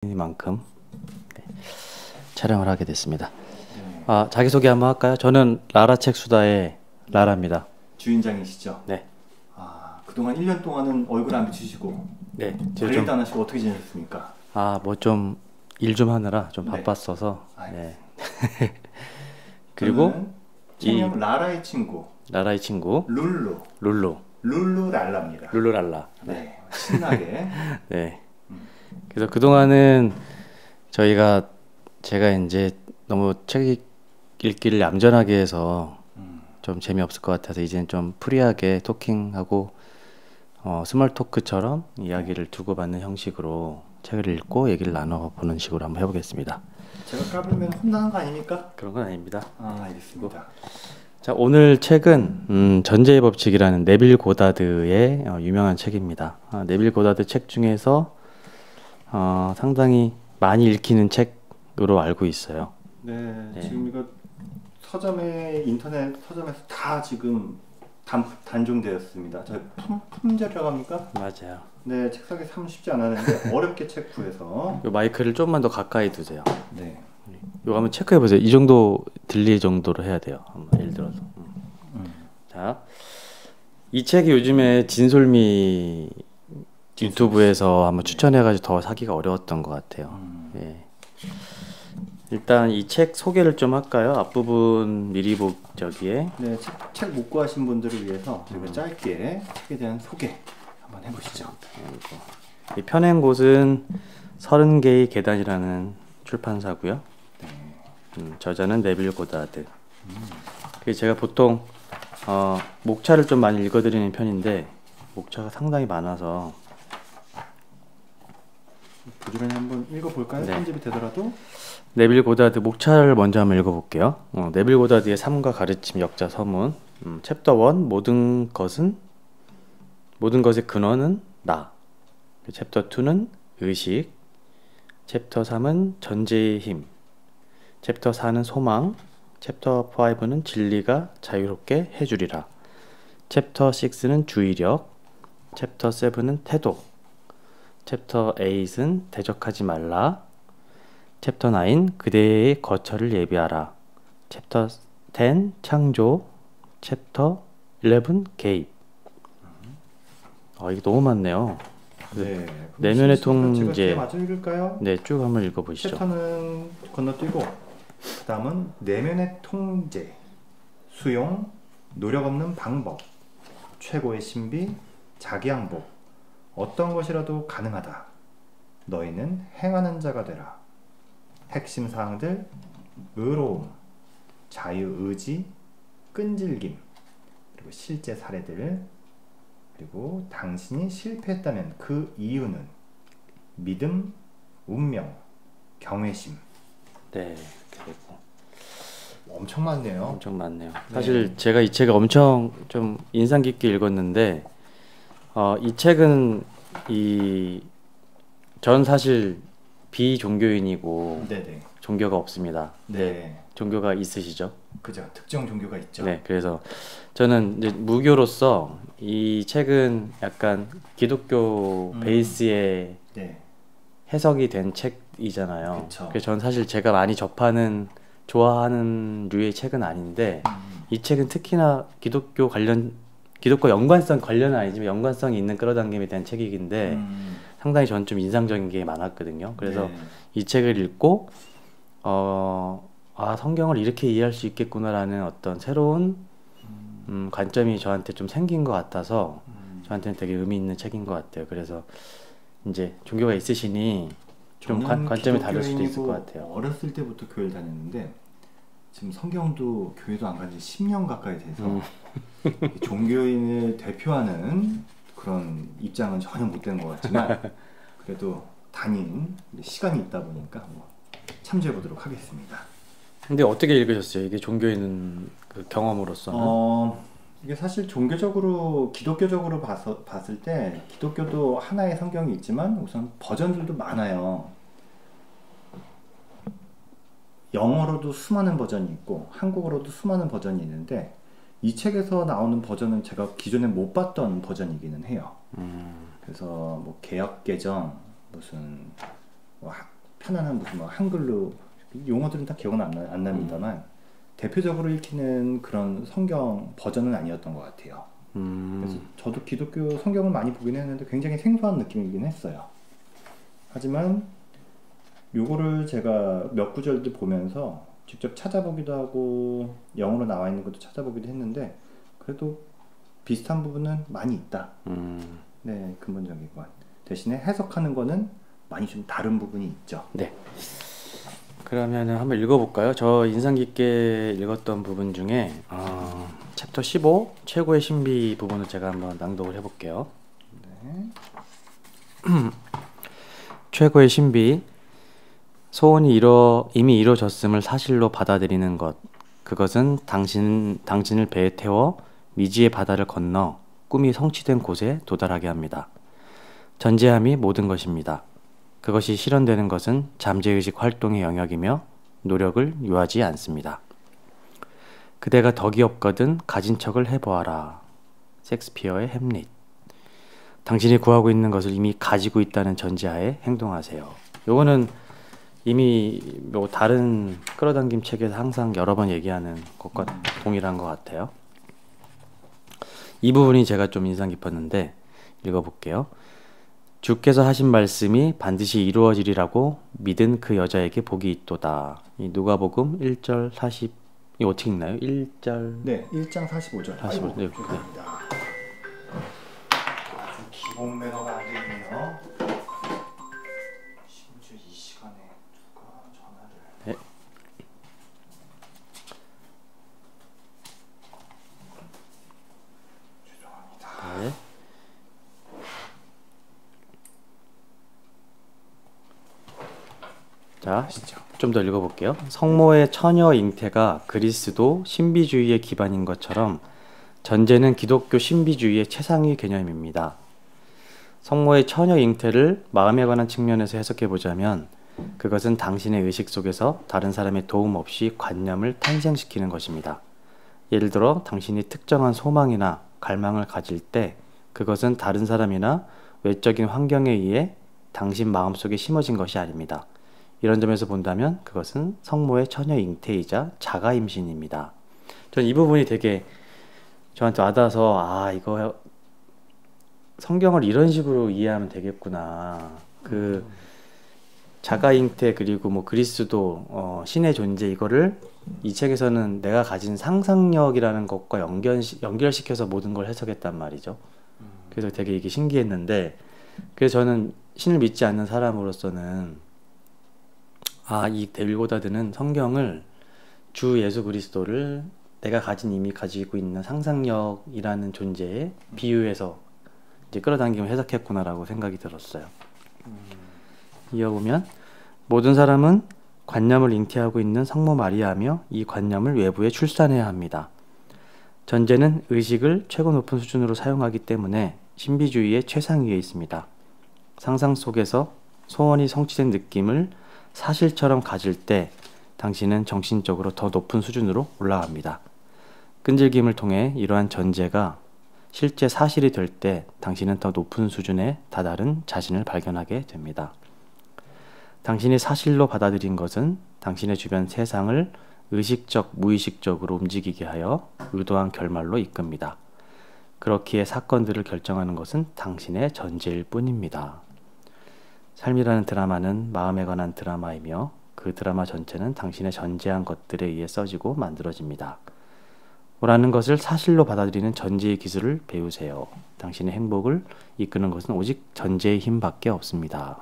만큼 촬영을 하게 됐습니다. 자기소개 한번 할까요? 저는 라라책 수다의 라라입니다. 주인장이시죠? 네. 그동안 1년 동안은 얼굴 안 비추시고 네. 관리도 안 하시고 어떻게 지내셨습니까? 뭐 좀 일 좀 하느라 좀 네. 바빴어서. 네. 그리고 그리고 책명 라라의 친구 라라의 친구 룰루랄라입니다. 룰루랄라. 네. 신나게. 네. 그래서 그동안은 제가 이제 너무 책 읽기를 얌전하게 해서 좀 재미없을 것 같아서 이제는 좀 프리하게 토킹하고 스몰 토크처럼 이야기를 주고받는 형식으로 책을 읽고 얘기를 나눠보는 식으로 한번 해보겠습니다. 제가 까불면 혼나는 거 아닙니까? 그런 건 아닙니다. 알겠습니다. 자, 오늘 책은 전제의 법칙이라는 네빌 고다드의 유명한 책입니다. 네빌 고다드 책 중에서 상당히 많이 읽히는 책으로 알고 있어요. 네. 네. 지금 이거 인터넷 서점에서 다 지금 단종되었습니다. 저 품절이라고 합니까? 맞아요. 네, 책 사기 참 쉽지 않았는데 어렵게 책 구해서. 요 마이크를 좀만 더 가까이 두세요. 네. 이거 한번 체크해 보세요. 이 정도 들릴 정도로 해야 돼요. 예를 들어서. 자, 이 책이 요즘에 진솔미 유튜브에서 한번 추천해가지고 더 사기가 어려웠던 것 같아요. 예. 일단 이 책 소개를 좀 할까요? 앞부분 미리 저기에. 네, 책 못 구하신 분들을 위해서 저희가 짧게 책에 대한 소개 한번 해보시죠. 이 펴낸 곳은 30개의 계단이라는 출판사고요. 저자는 네빌 고다드. 제가 보통 목차를 좀 많이 읽어드리는 편인데 목차가 상당히 많아서 부지런히 한번 읽어볼까요? 네. 편집이 되더라도. 네빌 고다드 목차를 먼저 한번 읽어볼게요. 네빌 고다드의 삶과 가르침 역자 서문. 챕터 1 모든 것의 근원은 나. 챕터 2는 의식. 챕터 3은 전제의 힘. 챕터 4는 소망. 챕터 5는 진리가 자유롭게 해주리라. 챕터 6는 주의력. 챕터 7은 태도. 챕터 8은 대적하지 말라. 챕터 9 그대의 거처를 예비하라. 챕터 10 창조. 챕터 11 개입. 이게 너무 많네요. 네. 내면의 통제. 제가 마저 읽을까요? 네, 쭉 한번 읽어보시죠. 챕터는 건너뛰고 그 다음은 내면의 통제, 수용, 노력 없는 방법, 최고의 신비, 자기 항복, 어떤 것이라도 가능하다. 너희는 행하는 자가 되라. 핵심 사항들, 의로움, 자유의지, 끈질김, 그리고 실제 사례들, 그리고 당신이 실패했다면 그 이유는 믿음, 운명, 경외심. 네, 그리고 엄청 많네요. 엄청 많네요. 사실 제가 이 책을 엄청 좀 인상 깊게 읽었는데 이 책은 전 사실 비종교인이고 네네. 종교가 없습니다. 네. 종교가 있으시죠? 그죠. 특정 종교가 있죠. 네, 그래서 저는 이제 무교로서 이 책은 약간 기독교 베이스의 네. 해석이 된 책이잖아요. 그쵸. 그래서 전 사실 제가 많이 좋아하는 류의 책은 아닌데 이 책은 특히나 기독과 연관성 관련은 아니지만 연관성이 있는 끌어당김에 대한 책이긴데 상당히 저는 좀 인상적인 게 많았거든요. 그래서 네. 이 책을 읽고 성경을 이렇게 이해할 수 있겠구나라는 어떤 새로운 관점이 저한테 좀 생긴 것 같아서 저한테는 되게 의미 있는 책인 것 같아요. 그래서 이제 종교가 있으시니 좀 관점이 다를 수도 있을 것 같아요. 어렸을 때부터 교회를 다녔는데 지금 성경도 교회도 안 간 지 10년 가까이 돼서 종교인을 대표하는 그런 입장은 전혀 못 된 것 같지만 그래도 다닌 시간이 있다 보니까 참조해 보도록 하겠습니다. 근데 어떻게 읽으셨어요? 이게 종교인 그 경험으로서는? 이게 사실 종교적으로 기독교적으로 봤을 때 기독교도 하나의 성경이 있지만 우선 버전들도 많아요. 영어로도 수많은 버전이 있고 한국어로도 수많은 버전이 있는데 이 책에서 나오는 버전은 제가 기존에 못 봤던 버전이기는 해요. 그래서 뭐 개역 개정 무슨 하나는 무슨 뭐 한글로 용어들은 다 기억은 안 납니다만 대표적으로 읽히는 그런 성경 버전은 아니었던 것 같아요. 그래서 저도 기독교 성경을 많이 보긴 했는데 굉장히 생소한 느낌이긴 했어요. 하지만 요거를 제가 몇 구절들 보면서 직접 찾아보기도 하고 영어로 나와 있는 것도 찾아보기도 했는데 그래도 비슷한 부분은 많이 있다. 네, 근본적인 것. 대신에 해석하는 거는 많이 좀 다른 부분이 있죠. 네. 그러면은 한번 읽어볼까요? 저 인상 깊게 읽었던 부분 중에 챕터 15 최고의 신비 부분을 제가 한번 낭독을 해볼게요. 네. 최고의 신비. 소원이 이미 이루어졌음을 사실로 받아들이는 것. 그것은 당신을 배에 태워 미지의 바다를 건너 꿈이 성취된 곳에 도달하게 합니다. 전제함이 모든 것입니다. 그것이 실현되는 것은 잠재의식 활동의 영역이며 노력을 요하지 않습니다. 그대가 덕이 없거든 가진 척을 해보아라. 셰익스피어의 햄릿. 당신이 구하고 있는 것을 이미 가지고 있다는 전제하에 행동하세요. 요거는 이미 뭐 다른 끌어당김 책에서 항상 여러 번 얘기하는 것과 동일한 것 같아요. 이 부분이 제가 좀 인상 깊었는데 읽어볼게요. 주께서 하신 말씀이 반드시 이루어지리라고 믿은 그 여자에게 복이 있도다. 이 누가복음 1절 40 이 어떻게 읽나요? 1절 네, 1장 45절. 45절. 네. 죄송합니다. 아주 기본 매너가 안 되네요. 심지어 이 시간에 누가 전화를. 네. 죄송합니다. 네. 자, 좀 더 읽어볼게요. 성모의 처녀 잉태가 그리스도 신비주의의 기반인 것처럼 전제는 기독교 신비주의의 최상위 개념입니다. 성모의 처녀 잉태를 마음에 관한 측면에서 해석해보자면 그것은 당신의 의식 속에서 다른 사람의 도움 없이 관념을 탄생시키는 것입니다. 예를 들어 당신이 특정한 소망이나 갈망을 가질 때 그것은 다른 사람이나 외적인 환경에 의해 당신 마음속에 심어진 것이 아닙니다. 이런 점에서 본다면 그것은 성모의 처녀 잉태이자 자가 임신입니다. 전 이 부분이 되게 저한테 와닿아서 이거 성경을 이런 식으로 이해하면 되겠구나. 그 자가 잉태 그리고 뭐 그리스도 신의 존재 이거를 이 책에서는 내가 가진 상상력이라는 것과 연결시켜서 모든 걸 해석했단 말이죠. 그래서 되게 이게 신기했는데 그래서 저는 신을 믿지 않는 사람으로서는 이 데빌고다드는 성경을 주 예수 그리스도를 내가 이미 가지고 있는 상상력이라는 존재에 비유해서 이제 끌어당기면 해석했구나라고 생각이 들었어요. 이어보면 모든 사람은 관념을 잉태하고 있는 성모 마리아며 이 관념을 외부에 출산해야 합니다. 전제는 의식을 최고 높은 수준으로 사용하기 때문에 신비주의의 최상위에 있습니다. 상상 속에서 소원이 성취된 느낌을 사실처럼 가질 때 당신은 정신적으로 더 높은 수준으로 올라갑니다. 끈질김을 통해 이러한 전제가 실제 사실이 될 때 당신은 더 높은 수준에 다다른 자신을 발견하게 됩니다. 당신이 사실로 받아들인 것은 당신의 주변 세상을 의식적, 무의식적으로 움직이게 하여 의도한 결말로 이끕니다. 그렇기에 사건들을 결정하는 것은 당신의 전제일 뿐입니다. 삶이라는 드라마는 마음에 관한 드라마이며 그 드라마 전체는 당신의 전제한 것들에 의해 써지고 만들어집니다. 오라는 것을 사실로 받아들이는 전제의 기술을 배우세요. 당신의 행복을 이끄는 것은 오직 전제의 힘밖에 없습니다.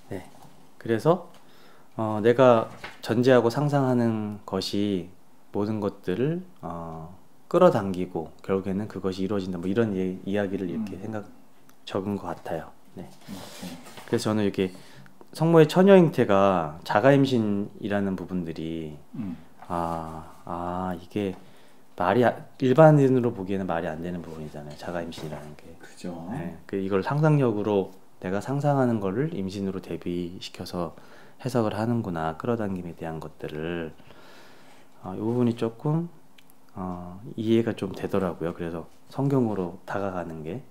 네, 그래서 내가 전제하고 상상하는 것이 모든 것들을 끌어당기고 결국에는 그것이 이루어진다. 뭐 이런 이야기를 이렇게 적은 것 같아요. 네. 그래서 저는 이렇게 성모의 처녀 잉태가 자가 임신이라는 부분들이 이게 일반인으로 보기에는 말이 안 되는 부분이잖아요. 자가 임신이라는 게. 그죠. 네. 이걸 상상력으로 내가 상상하는 거를 임신으로 대비시켜서 해석을 하는구나. 끌어당김에 대한 것들을 이 부분이 조금 이해가 좀 되더라고요. 그래서 성경으로 다가가는 게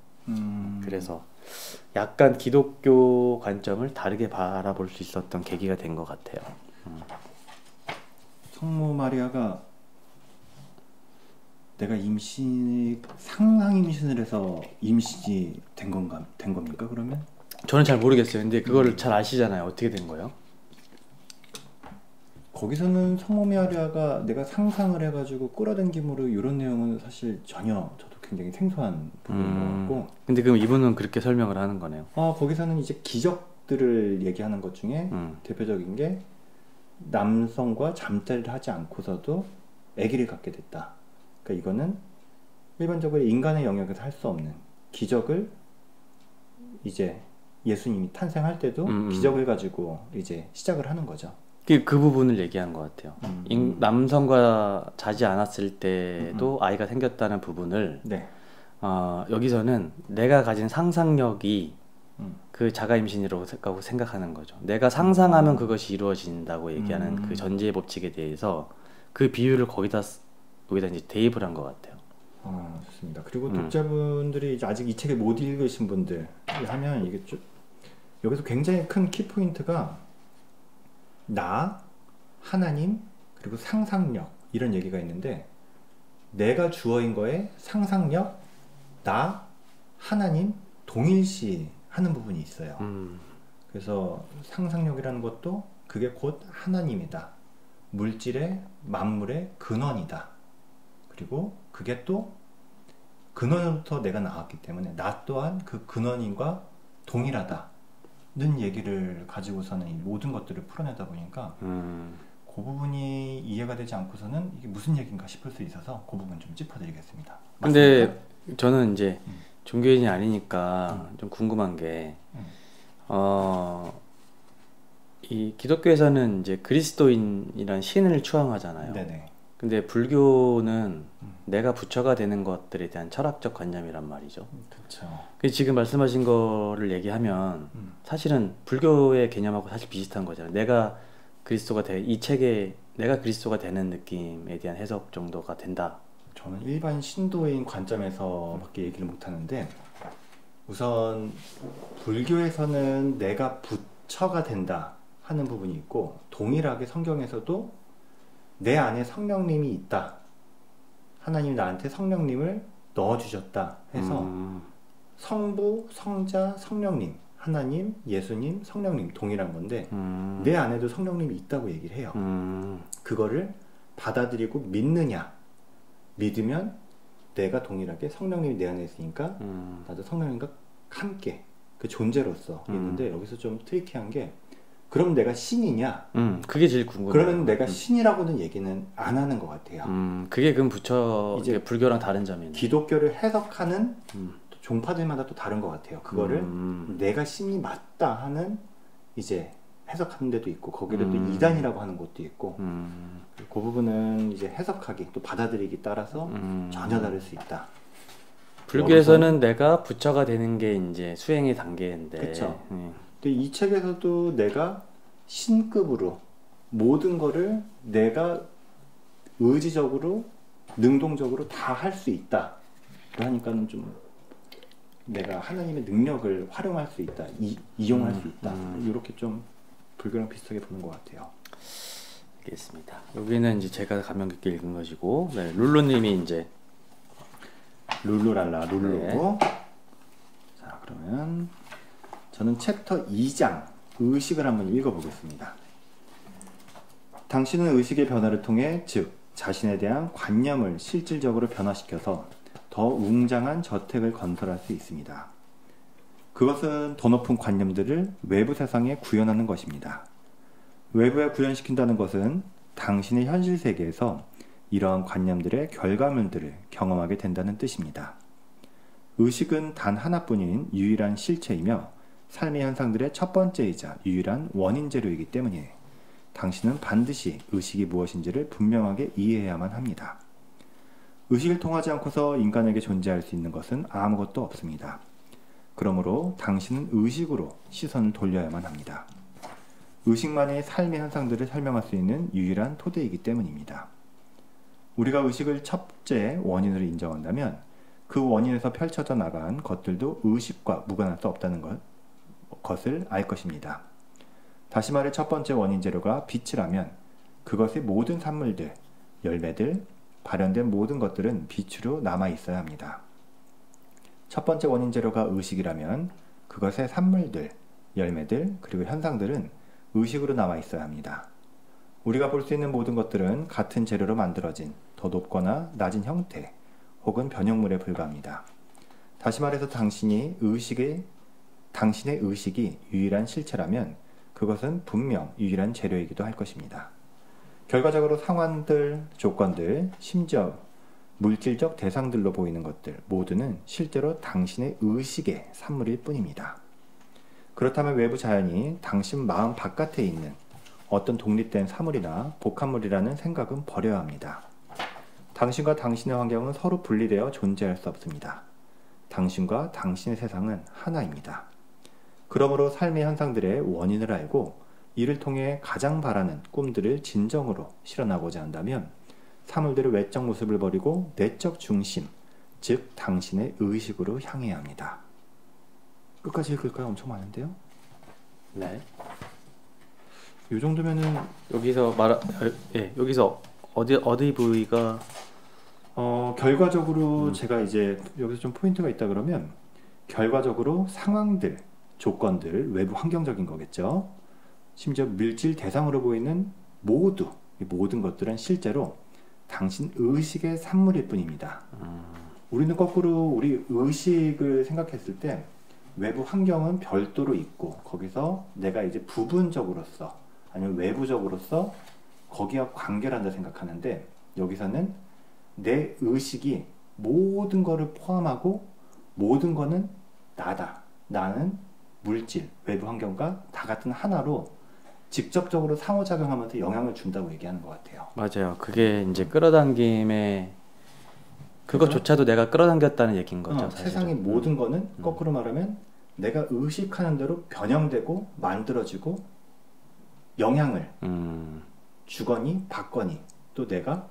그래서 약간 기독교 관점을 다르게 바라볼 수 있었던 계기가 된 것 같아요. 성모 마리아가 내가 상상 임신을 해서 임신이 된 겁니까 그러면? 저는 잘 모르겠어요. 근데 그거를 잘 아시잖아요. 어떻게 된 거예요? 거기서는 성모 마리아가 내가 상상을 해가지고 끌어당김으로 이런 내용은 사실 전혀 저도 굉장히 생소한 부분인 것 같고. 근데 그럼 이분은 그렇게 설명을 하는 거네요. 거기서는 이제 기적들을 얘기하는 것 중에 대표적인 게 남성과 잠자리를 하지 않고서도 아기를 갖게 됐다. 그러니까 이거는 일반적으로 인간의 영역에서 할 수 없는 기적을 이제 예수님이 탄생할 때도 기적을 가지고 이제 시작을 하는 거죠. 그 부분을 얘기한 것 같아요. 남성과 자지 않았을 때도 아이가 생겼다는 부분을 네. 여기서는 내가 가진 상상력이 그 자가 임신이라고 생각하는 거죠. 내가 상상하면 그것이 이루어진다고 얘기하는 그 전제의 법칙에 대해서 그 비유를 거기다 이제 대입을 한 것 같아요. 좋습니다. 그리고 독자분들이 이제 아직 이 책을 못 읽으신 분들 하면 이게 좀 여기서 굉장히 큰 키포인트가 나, 하나님, 그리고 상상력 이런 얘기가 있는데 내가 주어인 거에 상상력, 나, 하나님 동일시 하는 부분이 있어요. 그래서 상상력이라는 것도 그게 곧 하나님이다. 물질의 만물의 근원이다. 그리고 그게 또 근원으로부터 내가 나왔기 때문에 나 또한 그 근원인과 동일하다. 는 얘기를 가지고서는 이 모든 것들을 풀어내다 보니까 그 부분이 이해가 되지 않고서는 이게 무슨 얘기인가 싶을 수 있어서 그 부분 좀 짚어드리겠습니다. 근데 맞습니까? 저는 이제 종교인이 아니니까 좀 궁금한 게 이 기독교에서는 이제 그리스도인이란 신을 추앙하잖아요. 네네. 근데 불교는 내가 부처가 되는 것들에 대한 철학적 관념이란 말이죠. 그렇죠. 지금 말씀하신 거를 얘기하면 사실은 불교의 개념하고 사실 비슷한 거잖아요. 내가 그리스도가 이 책에 내가 그리스도가 되는 느낌에 대한 해석 정도가 된다. 저는 일반 신도인 관점에서밖에 얘기를 못 하는데 우선 불교에서는 내가 부처가 된다 하는 부분이 있고 동일하게 성경에서도 내 안에 성령님이 있다. 하나님이 나한테 성령님을 넣어주셨다 해서 성부, 성자, 성령님, 하나님, 예수님, 성령님 동일한 건데 내 안에도 성령님이 있다고 얘기를 해요. 그거를 받아들이고 믿느냐. 믿으면 내가 동일하게 성령님이 내 안에 있으니까 나도 성령님과 함께 그 존재로서 있는데 여기서 좀 트리키한 게 그럼 내가 신이냐? 그게 제일 궁금해요. 그러면 내가 신이라고는 얘기는 안 하는 것 같아요. 그게 그럼 부처 이제 불교랑 다른 점이네. 기독교를 해석하는 종파들마다 또 다른 것 같아요. 그거를 내가 신이 맞다 하는 이제 해석하는 데도 있고 거기를 또 이단이라고 하는 것도 있고 그 부분은 이제 해석하기 또 받아들이기 따라서 전혀 다를 수 있다. 불교에서는 내가 부처가 되는 게 이제 수행의 단계인데. 그렇죠. 근데 이 책에서도 내가 신급으로 모든 거를 내가 의지적으로 능동적으로 다 할 수 있다. 하니까는 좀 내가 하나님의 능력을 활용할 수 있다. 이용할 수 있다. 이렇게 좀 불교랑 비슷하게 보는 것 같아요. 알겠습니다. 여기는 이제 제가 감명 깊게 읽은 것이고, 네, 룰루님이 이제 룰루랄라 룰루. 네. 자, 그러면 저는 챕터 2장 의식을 한번 읽어보겠습니다. 당신은 의식의 변화를 통해 즉 자신에 대한 관념을 실질적으로 변화시켜서 더 웅장한 저택을 건설할 수 있습니다. 그것은 더 높은 관념들을 외부 세상에 구현하는 것입니다. 외부에 구현시킨다는 것은 당신의 현실 세계에서 이러한 관념들의 결과물들을 경험하게 된다는 뜻입니다. 의식은 단 하나뿐인 유일한 실체이며 삶의 현상들의 첫 번째이자 유일한 원인 재료이기 때문에 당신은 반드시 의식이 무엇인지를 분명하게 이해해야만 합니다. 의식을 통하지 않고서 인간에게 존재할 수 있는 것은 아무것도 없습니다. 그러므로 당신은 의식으로 시선을 돌려야만 합니다. 의식만이 삶의 현상들을 설명할 수 있는 유일한 토대이기 때문입니다. 우리가 의식을 첫째 원인으로 인정한다면 그 원인에서 펼쳐져 나간 것들도 의식과 무관할 수 없다는 것을 알 것입니다. 다시 말해 첫 번째 원인 재료가 빛이라면 그것의 모든 산물들, 열매들, 발현된 모든 것들은 빛으로 남아 있어야 합니다. 첫 번째 원인 재료가 의식이라면 그것의 산물들, 열매들, 그리고 현상들은 의식으로 남아 있어야 합니다. 우리가 볼 수 있는 모든 것들은 같은 재료로 만들어진 더 높거나 낮은 형태 혹은 변형물에 불과합니다. 다시 말해서 당신의 의식이 유일한 실체라면 그것은 분명 유일한 재료이기도 할 것입니다. 결과적으로 상황들, 조건들, 심지어 물질적 대상들로 보이는 것들 모두는 실제로 당신의 의식의 산물일 뿐입니다. 그렇다면 외부 자연이 당신 마음 바깥에 있는 어떤 독립된 사물이나 복합물이라는 생각은 버려야 합니다. 당신과 당신의 환경은 서로 분리되어 존재할 수 없습니다. 당신과 당신의 세상은 하나입니다. 그러므로 삶의 현상들의 원인을 알고 이를 통해 가장 바라는 꿈들을 진정으로 실현하고자 한다면 사물들의 외적 모습을 버리고 내적 중심, 즉 당신의 의식으로 향해야 합니다. 끝까지 읽을까요? 엄청 많은데요? 네. 이 정도면은 여기서 어디 부위가 결과적으로 제가 이제 여기서 좀 포인트가 있다 그러면 결과적으로 상황들, 조건들, 외부 환경적인 거겠죠. 심지어 물질 대상으로 보이는 이 모든 것들은 실제로 당신 의식의 산물일 뿐입니다. 우리는 거꾸로 우리 의식을 생각했을 때 외부 환경은 별도로 있고 거기서 내가 이제 부분적으로서 아니면 외부적으로서 거기와 관계를 한다 생각하는데 여기서는 내 의식이 모든 거를 포함하고 모든 거는 나다. 나는 물질, 외부 환경과 다 같은 하나로 직접적으로 상호작용하면서 영향을 준다고 얘기하는 것 같아요. 맞아요. 그게 이제 끌어당김에 그것조차도 내가 끌어당겼다는 얘기인 거죠. 세상의 모든 거는 거꾸로 말하면 내가 의식하는 대로 변형되고 만들어지고 영향을 주거니 받거니 또 내가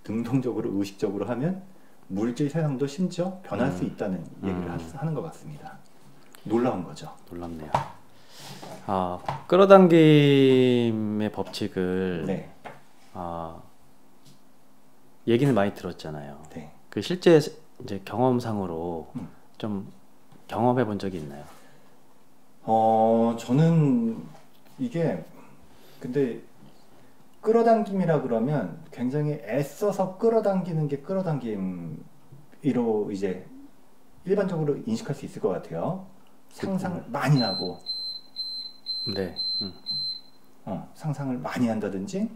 능동적으로 의식적으로 하면 물질 세상도 심지어 변할 수 있다는 얘기를 하는 것 같습니다. 놀라운 거죠. 놀랍네요. 끌어당김의 법칙을 얘기는 많이 들었잖아요. 네. 그 실제 이제 경험상으로 좀 경험해 본 적이 있나요? 저는 이게 근데 끌어당김이라 그러면 굉장히 애써서 끌어당기는 게 끌어당김으로 이제 일반적으로 인식할 수 있을 것 같아요. 상상을 많이 하고 네. 상상을 많이 한다든지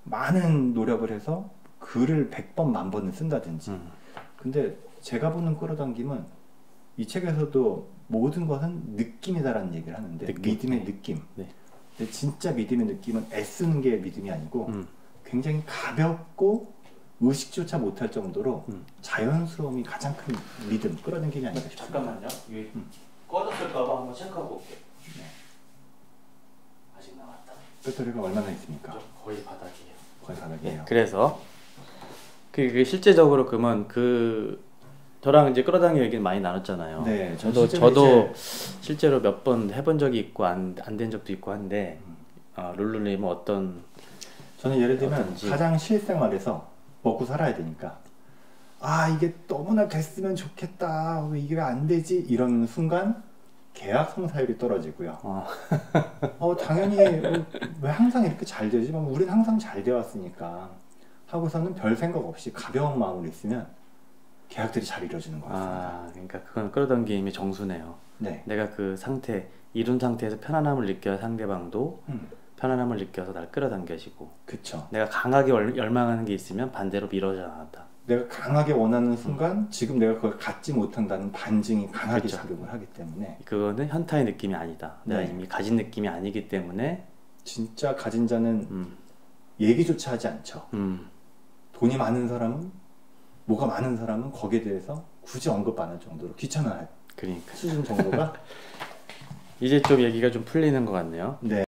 많은 노력을 해서 글을 100번, 1000번을 쓴다든지 근데 제가 보는 끌어당김은 이 책에서도 모든 것은 느낌이다라는 얘기를 하는데 믿음의 느낌. 네. 근데 진짜 믿음의 느낌은 애쓰는 게 믿음이 아니고 굉장히 가볍고 의식조차 못할 정도로 자연스러움이 가장 큰 믿음, 끌어당김이 아닐까 싶습니다. 잠깐만요. 꺼졌을까봐 한번 체크하고 올게요. 네. 아직 남았다. 배터리가 얼마나 있습니까? 거의 바닥이에요. 거의 바닥이에요. 그래서 그 실제적으로 그러면 저랑 이제 끌어당기 얘기는 많이 나눴잖아요. 네, 저도 실제로 몇 번 해본 적이 있고 안 된 적도 있고 한데 룰루님은 어떤? 저는 예를 들면 가장 실생활에서 먹고 살아야 되니까 이게 너무나 됐으면 좋겠다. 왜 이게 안 되지? 이런 순간 계약 성사율이 떨어지고요. 당연히 왜 항상 이렇게 잘 되지? 우리는 항상 잘 되었으니까 하고서는 별 생각 없이 가벼운 마음으로 있으면 계약들이 잘 이루어지는 것 같습니다. 그러니까 그건 끌어당김의 정수네요. 네. 내가 그 상태, 이룬 상태에서 편안함을 느껴야 상대방도 편안함을 느껴서 날 끌어당겨지고. 그쵸. 내가 강하게 열망하는 게 있으면 반대로 밀어져 나간다. 내가 강하게 원하는 순간 지금 내가 그걸 갖지 못한다는 반증이 강하게 그렇죠. 작용을 하기 때문에 그거는 현타의 느낌이 아니다. 내가 이미 가진 느낌이 아니기 때문에 진짜 가진 자는 얘기조차 하지 않죠. 돈이 많은 사람은 뭐가 많은 사람은 거기에 대해서 굳이 언급 안 할 정도로 귀찮아할 그러니까 수준 정도가 이제 좀 얘기가 좀 풀리는 것 같네요. 네.